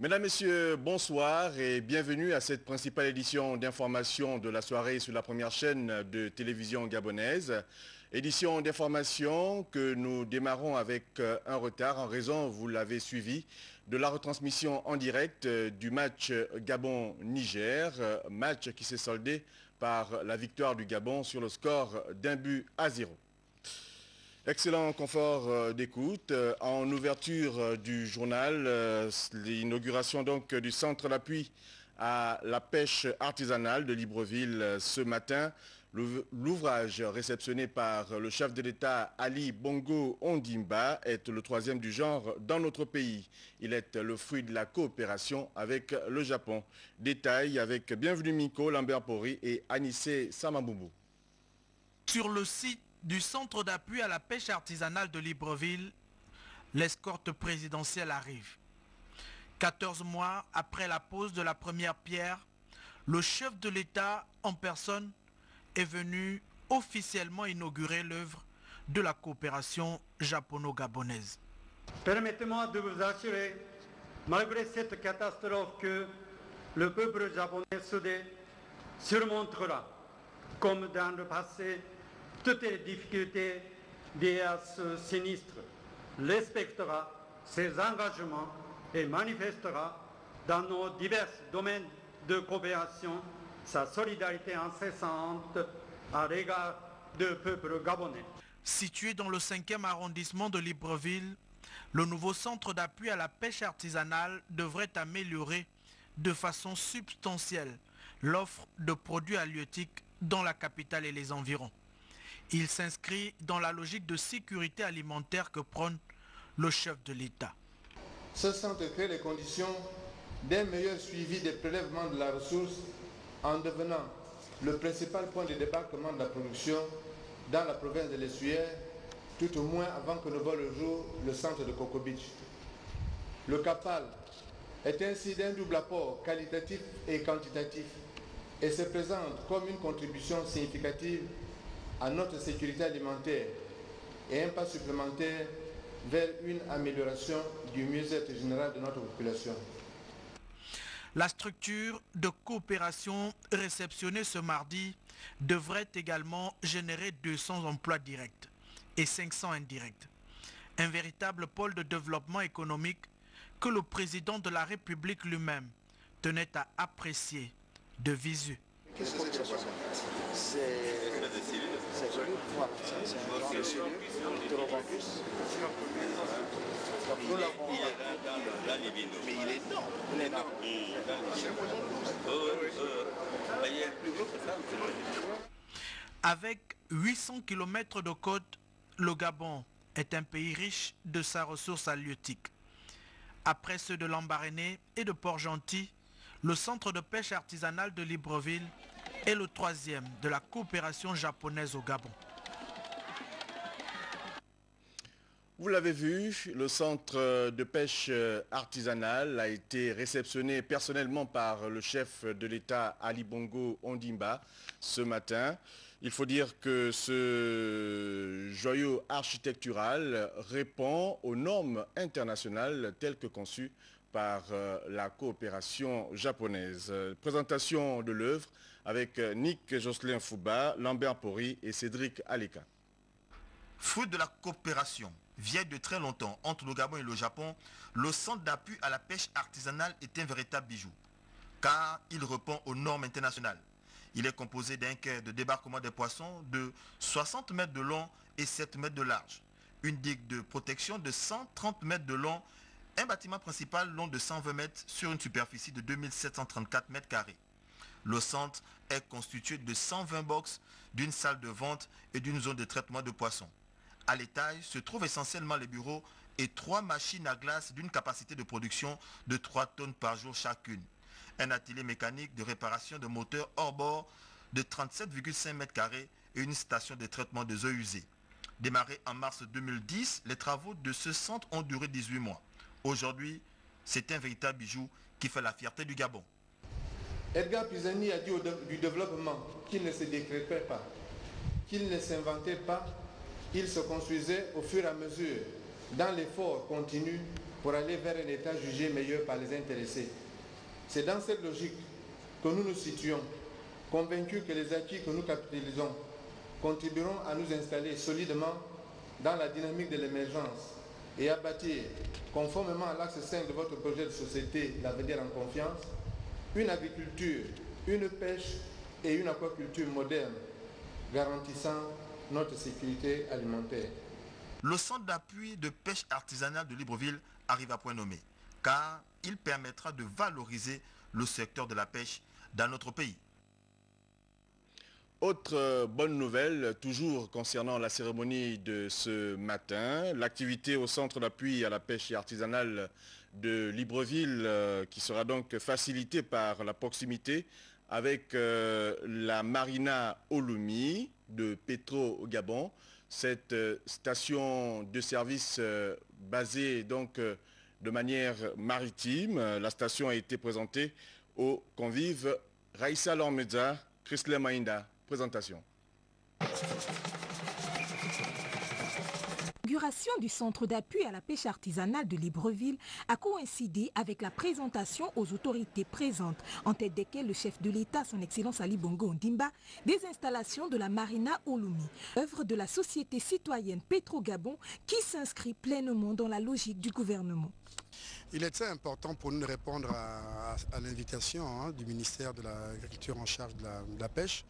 Mesdames, Messieurs, bonsoir et bienvenue à cette principale édition d'information de la soirée sur la première chaîne de télévision gabonaise. Édition d'information que nous démarrons avec un retard en raison, vous l'avez suivi, de la retransmission en direct du match Gabon-Niger, match qui s'est soldé par la victoire du Gabon sur le score d'1-0. Excellent confort d'écoute. En ouverture du journal, l'inauguration donc du centre d'appui à la pêche artisanale de Libreville ce matin. L'ouvrage réceptionné par le chef de l'État Ali Bongo Ondimba est le troisième du genre dans notre pays. Il est le fruit de la coopération avec le Japon. Détail avec Bienvenue Miko, Lambert Pori et Anissé Samamboubou. Sur le site du centre d'appui à la pêche artisanale de Libreville, l'escorte présidentielle arrive. 14 mois après la pose de la première pierre, le chef de l'État en personne est venu officiellement inaugurer l'œuvre de la coopération japono-gabonaise. Permettez-moi de vous assurer, malgré cette catastrophe, que le peuple japonais soudé surmontera, comme dans le passé, toutes les difficultés liées à ce sinistre, respectera ses engagements et manifestera dans nos divers domaines de coopération sa solidarité incessante à l'égard du peuple gabonais. Situé dans le 5e arrondissement de Libreville, le nouveau centre d'appui à la pêche artisanale devrait améliorer de façon substantielle l'offre de produits halieutiques dans la capitale et les environs. Il s'inscrit dans la logique de sécurité alimentaire que prône le chef de l'État. Ce centre crée les conditions d'un meilleur suivi des prélèvements de la ressource en devenant le principal point de débarquement de la production dans la province de l'Essuyer, tout au moins avant que ne voie le jour le centre de Coco Beach. Le CAPAL est ainsi d'un double apport qualitatif et quantitatif et se présente comme une contribution significative à notre sécurité alimentaire et un pas supplémentaire vers une amélioration du mieux-être général de notre population. La structure de coopération réceptionnée ce mardi devrait également générer 200 emplois directs et 500 indirects. Un véritable pôle de développement économique que le président de la République lui-même tenait à apprécier de visu. Qu'est-ce que c'est que ça? C'est joli, voilà, c'est un genre de cellule, Pteropacus. Mais il est énorme. Il est énorme. Il est plus gros que ça. Avec 800 km de côte, le Gabon est un pays riche de sa ressource halieutique. Après ceux de Lambaréné et de Port-Gentil, le centre de pêche artisanale de Libreville est le troisième de la coopération japonaise au Gabon. Vous l'avez vu, le centre de pêche artisanale a été réceptionné personnellement par le chef de l'État Ali Bongo Ondimba ce matin. Il faut dire que ce joyau architectural répond aux normes internationales telles que conçues par la coopération japonaise. Présentation de l'œuvre avec Nick Jocelyn Fouba, Lambert Pori et Cédric Aleka. Fruit de la coopération vieille de très longtemps entre le Gabon et le Japon, le centre d'appui à la pêche artisanale est un véritable bijou, car il répond aux normes internationales. Il est composé d'un quai de débarquement des poissons de 60 mètres de long et 7 mètres de large, une digue de protection de 130 mètres de long, un bâtiment principal long de 120 mètres sur une superficie de 2734 mètres carrés. Le centre est constitué de 120 box, d'une salle de vente et d'une zone de traitement de poissons. À l'étage se trouvent essentiellement les bureaux et 3 machines à glace d'une capacité de production de 3 tonnes par jour chacune. Un atelier mécanique de réparation de moteurs hors bord de 37,5 mètres carrés et une station de traitement des eaux usées. Démarrés en mars 2010, les travaux de ce centre ont duré 18 mois. Aujourd'hui, c'est un véritable bijou qui fait la fierté du Gabon. Edgar Pisani a dit du développement qu'il ne se décrétait pas, qu'il ne s'inventait pas, il se construisait au fur et à mesure, dans l'effort continu pour aller vers un État jugé meilleur par les intéressés. C'est dans cette logique que nous nous situons, convaincus que les acquis que nous capitalisons contribueront à nous installer solidement dans la dynamique de l'émergence et à bâtir, conformément à l'axe 5 de votre projet de société, l'avenir en confiance, une agriculture, une pêche et une aquaculture moderne, garantissant notre sécurité alimentaire. Le centre d'appui de pêche artisanale de Libreville arrive à point nommé, car il permettra de valoriser le secteur de la pêche dans notre pays. Autre bonne nouvelle, toujours concernant la cérémonie de ce matin, l'activité au centre d'appui à la pêche artisanale de Libreville qui sera donc facilitée par la proximité avec la Marina Olumi de Petro Gabon. Cette station de service basée donc de manière maritime. La station a été présentée aux convives Raïssa Lormedza, Chrisle Maïnda. Présentation. L'inauguration du centre d'appui à la pêche artisanale de Libreville a coïncidé avec la présentation aux autorités présentes, en tête desquelles le chef de l'État, son Excellence Ali Bongo Ondimba, des installations de la Marina Olumi, œuvre de la société citoyenne Petro Gabon qui s'inscrit pleinement dans la logique du gouvernement. Il était important pour nous de répondre à l'invitation du ministère de l'Agriculture en charge de la pêche,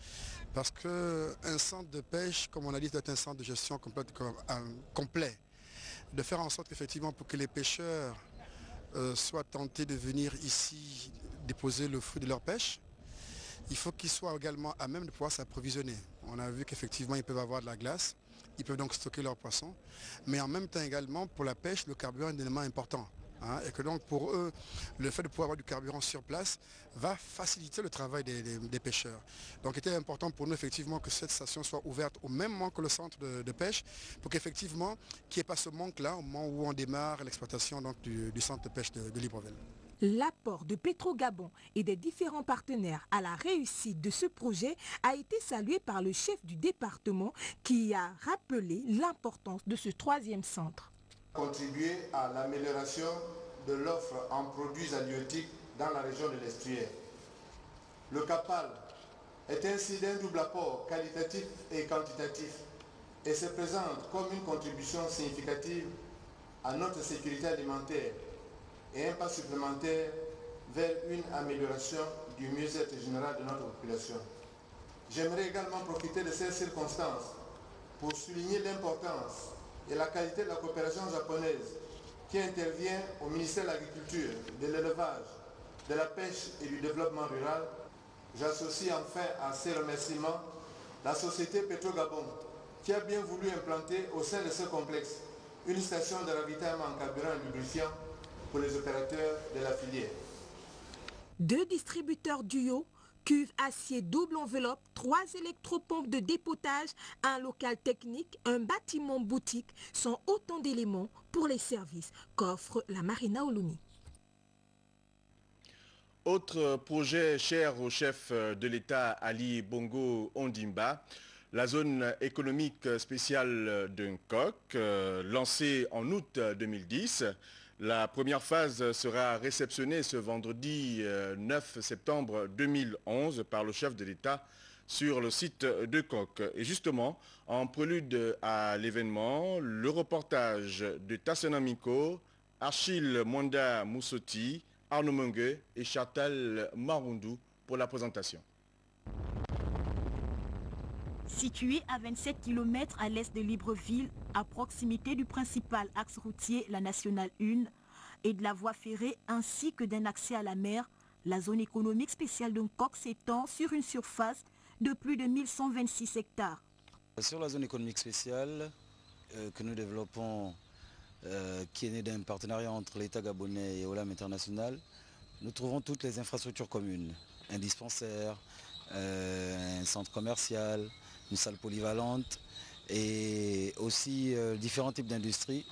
parce qu'un centre de pêche, comme on a dit, doit être un centre de gestion complet. De faire en sorte qu'effectivement, pour que les pêcheurs soient tentés de venir ici déposer le fruit de leur pêche, il faut qu'ils soient également à même de pouvoir s'approvisionner. On a vu qu'effectivement, ils peuvent avoir de la glace, ils peuvent donc stocker leurs poissons, mais en même temps également, pour la pêche, le carburant est un élément important. Et que donc pour eux, le fait de pouvoir avoir du carburant sur place va faciliter le travail des pêcheurs. Donc il était important pour nous effectivement que cette station soit ouverte au même moment que le centre de pêche, pour qu'effectivement, qu'il n'y ait pas ce manque-là au moment où on démarre l'exploitation du centre de pêche de Libreville. L'apport de Petro Gabon et des différents partenaires à la réussite de ce projet a été salué par le chef du département qui a rappelé l'importance de ce troisième centre. Contribuer à l'amélioration de l'offre en produits halieutiques dans la région de l'Estuaire. Le CAPAL est ainsi d'un double apport qualitatif et quantitatif et se présente comme une contribution significative à notre sécurité alimentaire et un pas supplémentaire vers une amélioration du mieux-être général de notre population. J'aimerais également profiter de ces circonstances pour souligner l'importance et la qualité de la coopération japonaise qui intervient au ministère de l'Agriculture, de l'Élevage, de la Pêche et du Développement rural. J'associe enfin à ces remerciements la société Petro Gabon qui a bien voulu implanter au sein de ce complexe une station de ravitaillement en carburant et lubrifiant pour les opérateurs de la filière. 2 distributeurs duo, cuve acier double enveloppe, 3 électropompes de dépotage, un local technique, un bâtiment boutique sont autant d'éléments pour les services qu'offre la Marina Olumi. Autre projet cher au chef de l'État Ali Bongo Ondimba, la zone économique spéciale d'Uncock, lancée en août 2010. La première phase sera réceptionnée ce vendredi 9 septembre 2011 par le chef de l'État sur le site de Coq. Et justement, en prélude à l'événement, le reportage de Tassenamiko, Achille Mwanda Moussoti, Arnaud Mungue et Chantal Marundou pour la présentation. Situé à 27 km à l'est de Libreville, à proximité du principal axe routier, la Nationale 1, et de la voie ferrée ainsi que d'un accès à la mer, la zone économique spéciale d'Uncock s'étend sur une surface de plus de 1126 hectares. Sur la zone économique spéciale que nous développons, qui est née d'un partenariat entre l'État gabonais et Olam International, nous trouvons toutes les infrastructures communes, un dispensaire, un centre commercial, une salle polyvalente et aussi différents types d'industries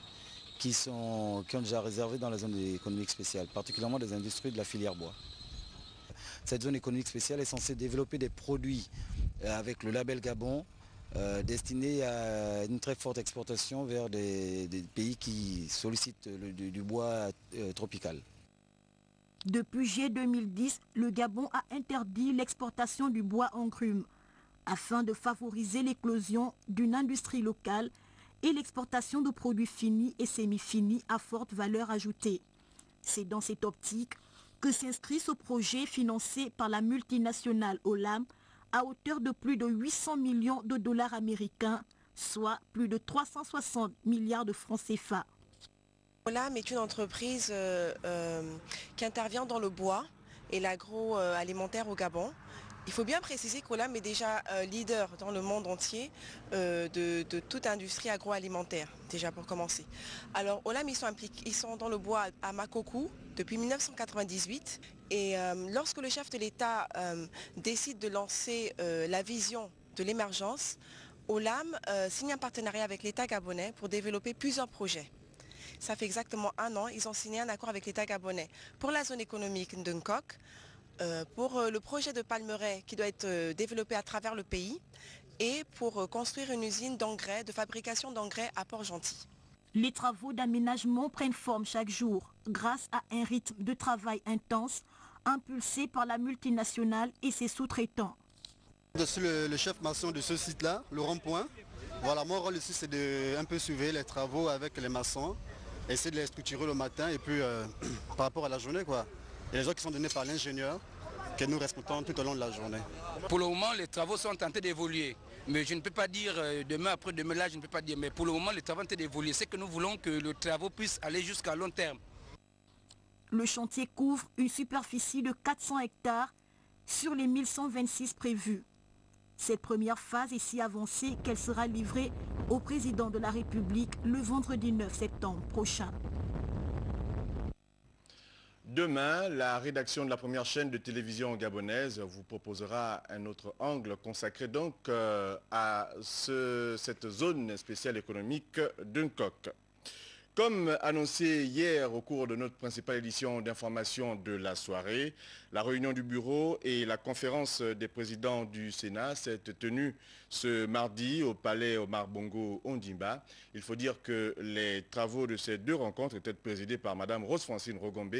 qui ont déjà réservé dans la zone économique spéciale, particulièrement des industries de la filière bois. Cette zone économique spéciale est censée développer des produits avec le label Gabon destiné à une très forte exportation vers des pays qui sollicitent du bois tropical. Depuis juillet 2010, le Gabon a interdit l'exportation du bois en grume afin de favoriser l'éclosion d'une industrie locale et l'exportation de produits finis et semi-finis à forte valeur ajoutée. C'est dans cette optique que s'inscrit ce projet financé par la multinationale Olam à hauteur de plus de 800 millions de dollars américains, soit plus de 360 milliards de francs CFA. Olam est une entreprise qui intervient dans le bois et l'agroalimentaire au Gabon. Il faut bien préciser qu'Olam est déjà leader dans le monde entier de toute industrie agroalimentaire, déjà pour commencer. Alors Olam, ils sont dans le bois à Makokou depuis 1998 et lorsque le chef de l'État décide de lancer la vision de l'émergence, Olam signe un partenariat avec l'État gabonais pour développer plusieurs projets. Ça fait exactement 1 an, ils ont signé un accord avec l'État gabonais pour la zone économique Ndunkoc, pour le projet de Palmeraie qui doit être développé à travers le pays et pour construire une usine d'engrais, de fabrication d'engrais à Port-Gentil. Les travaux d'aménagement prennent forme chaque jour grâce à un rythme de travail intense impulsé par la multinationale et ses sous-traitants. Je suis le chef maçon de ce site-là, le rond-point. Voilà, mon rôle ici c'est de un peu suivre les travaux avec les maçons, essayer de les structurer le matin et puis par rapport à la journée quoi. Il y a les autres qui sont donnés par l'ingénieur que nous respectons tout au long de la journée. Pour le moment, les travaux sont tentés d'évoluer. Mais je ne peux pas dire demain, après-demain, là, je ne peux pas dire. Mais pour le moment, les travaux sont tentés d'évoluer. C'est que nous voulons que le travaux puisse aller jusqu'à long terme. Le chantier couvre une superficie de 400 hectares sur les 1126 prévus. Cette première phase est si avancée qu'elle sera livrée au président de la République le vendredi 9 septembre prochain. Demain, la rédaction de la première chaîne de télévision gabonaise vous proposera un autre angle consacré donc à cette zone spéciale économique d'Uncoc. Comme annoncé hier au cours de notre principale édition d'information de la soirée, la réunion du bureau et la conférence des présidents du Sénat s'est tenue ce mardi au palais Omar Bongo Ondimba. Il faut dire que les travaux de ces 2 rencontres étaient présidés par Mme Rose-Francine Rogombe,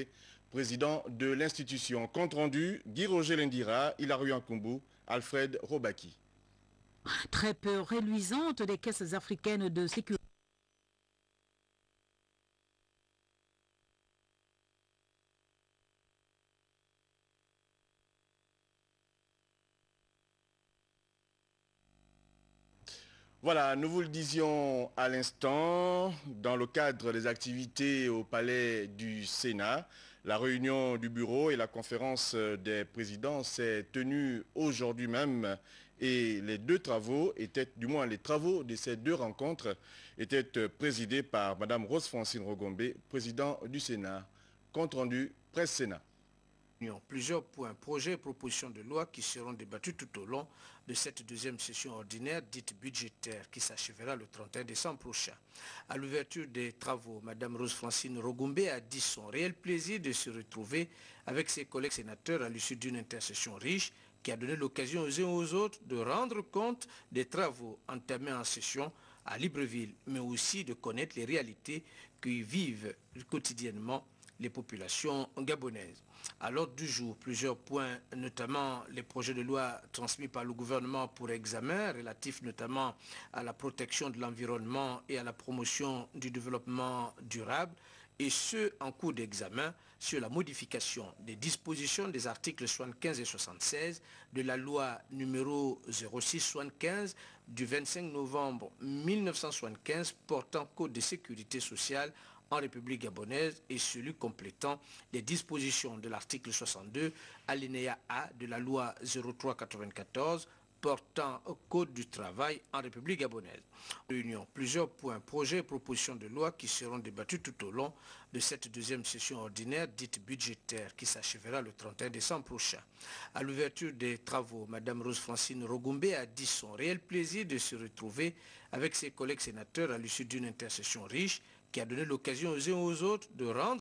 président de l'institution. Compte rendu, Guy Roger Lindira, Hilario Nkumbu, Alfred Robaki. Très peu réluisante des caisses africaines de sécurité. Voilà, nous vous le disions à l'instant, dans le cadre des activités au palais du Sénat, la réunion du bureau et la conférence des présidents s'est tenue aujourd'hui même et les 2 travaux étaient, du moins les travaux de ces 2 rencontres étaient présidés par Mme Rose-Francine Rogombe, président du Sénat. Compte rendu, Presse Sénat. Plusieurs points, projets et propositions de loi qui seront débattus tout au long de cette 2e session ordinaire dite budgétaire qui s'achèvera le 31 décembre prochain. À l'ouverture des travaux, Mme Rose-Francine Rogombe a dit son réel plaisir de se retrouver avec ses collègues sénateurs à l'issue d'une intercession riche qui a donné l'occasion aux uns aux autres de rendre compte des travaux entamés en session à Libreville, mais aussi de connaître les réalités que vivent quotidiennement les populations gabonaises. À l'ordre du jour, plusieurs points, notamment les projets de loi transmis par le gouvernement pour examen, relatifs notamment à la protection de l'environnement et à la promotion du développement durable, et ceux en cours d'examen sur la modification des dispositions des articles 75 et 76 de la loi numéro 06-75 du 25 novembre 1975 portant code de sécurité sociale en République gabonaise et celui complétant les dispositions de l'article 62, alinéa A de la loi 03-94 portant au Code du travail en République gabonaise. Réunion, plusieurs points, projets et propositions de loi qui seront débattus tout au long de cette 2e session ordinaire dite budgétaire qui s'achèvera le 31 décembre prochain. À l'ouverture des travaux, Mme Rose-Francine Rogombe a dit son réel plaisir de se retrouver avec ses collègues sénateurs à l'issue d'une intercession riche qui a donné l'occasion aux uns aux autres de rendre